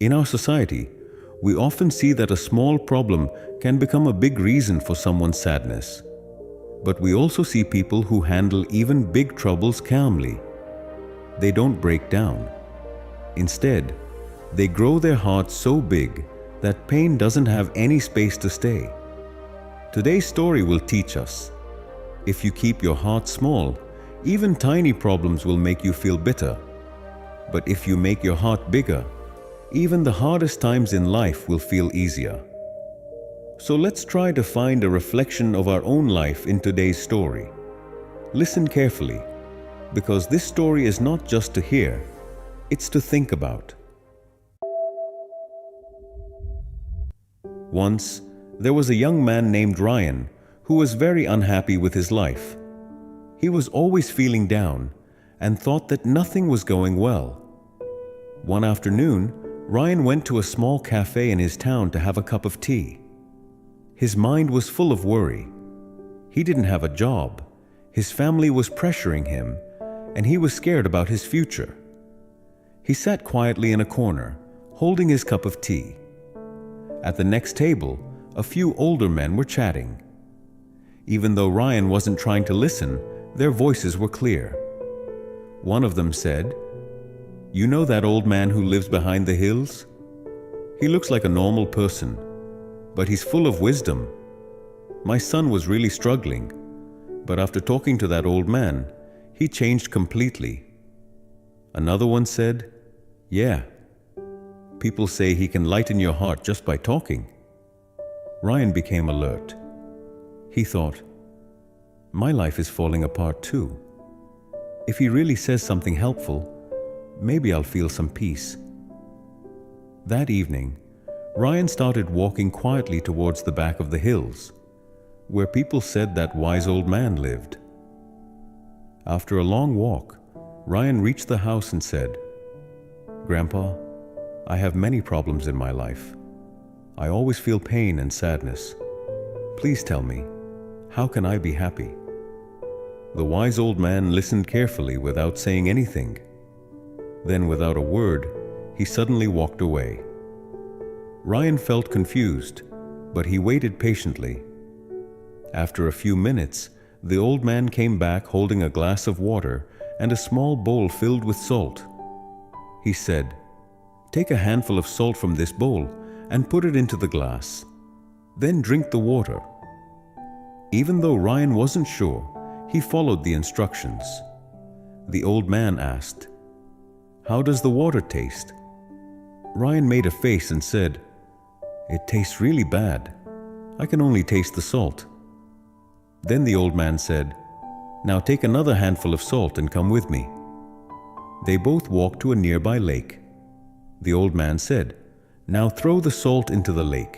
In our society, we often see that a small problem can become a big reason for someone's sadness. But we also see people who handle even big troubles calmly. They don't break down. Instead, they grow their hearts so big that pain doesn't have any space to stay. Today's story will teach us, if you keep your heart small, even tiny problems will make you feel bitter. But if you make your heart bigger, even the hardest times in life will feel easier. So let's try to find a reflection of our own life in today's story. Listen carefully, because this story is not just to hear, it's to think about. Once, there was a young man named Ryan who was very unhappy with his life. He was always feeling down and thought that nothing was going well. One afternoon, Ryan went to a small cafe in his town to have a cup of tea. His mind was full of worry. He didn't have a job, his family was pressuring him, and he was scared about his future. He sat quietly in a corner, holding his cup of tea. At the next table, a few older men were chatting. Even though Ryan wasn't trying to listen, their voices were clear. One of them said, "You know that old man who lives behind the hills? He looks like a normal person, but he's full of wisdom. My son was really struggling, but after talking to that old man, he changed completely." Another one said, "Yeah, people say he can lighten your heart just by talking." Ryan became alert. He thought, "My life is falling apart too. If he really says something helpful, maybe I'll feel some peace." That evening, Ryan started walking quietly towards the back of the hills, where people said that wise old man lived. After a long walk, Ryan reached the house and said, "Grandpa, I have many problems in my life. I always feel pain and sadness. Please tell me, how can I be happy?" The wise old man listened carefully without saying anything. Then, without a word, he suddenly walked away. Ryan felt confused, but he waited patiently. After a few minutes, the old man came back holding a glass of water and a small bowl filled with salt. He said, "Take a handful of salt from this bowl and put it into the glass. Then drink the water." Even though Ryan wasn't sure, he followed the instructions. The old man asked, "How does the water taste?" Ryan made a face and said, "It tastes really bad. I can only taste the salt." Then the old man said, "Now take another handful of salt and come with me." They both walked to a nearby lake. The old man said, "Now throw the salt into the lake."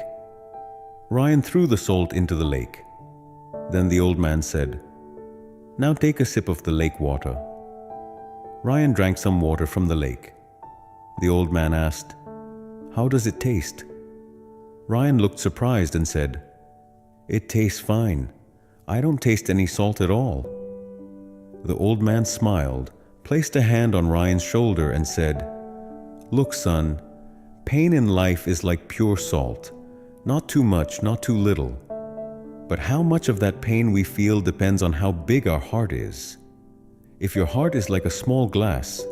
Ryan threw the salt into the lake. Then the old man said, "Now take a sip of the lake water." Ryan drank some water from the lake. The old man asked, "How does it taste?" Ryan looked surprised and said, "It tastes fine. I don't taste any salt at all." The old man smiled, placed a hand on Ryan's shoulder and said, "Look, son, pain in life is like pure salt. Not too much, not too little. But how much of that pain we feel depends on how big our heart is. If your heart is like a small glass,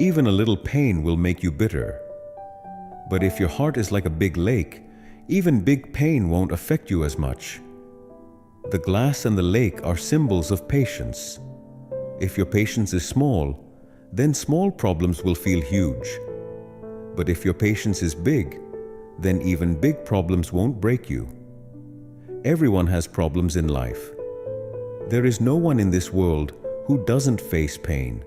even a little pain will make you bitter. But if your heart is like a big lake, even big pain won't affect you as much. The glass and the lake are symbols of patience. If your patience is small, then small problems will feel huge. But if your patience is big, then even big problems won't break you. Everyone has problems in life. There is no one in this world who doesn't face pain.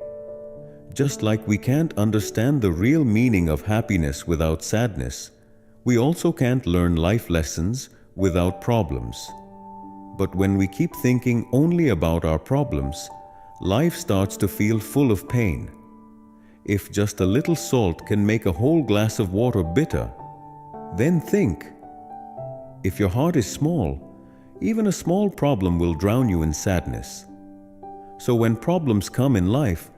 Just like we can't understand the real meaning of happiness without sadness, we also can't learn life lessons without problems. But when we keep thinking only about our problems, life starts to feel full of pain. If just a little salt can make a whole glass of water bitter, then think. If your heart is small, even a small problem will drown you in sadness. So when problems come in life,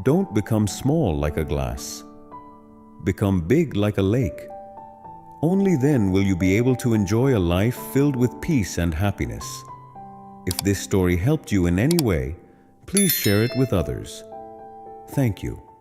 don't become small like a glass. become big like a lake. Only then will you be able to enjoy a life filled with peace and happiness. If this story helped you in any way, please share it with others. Thank you.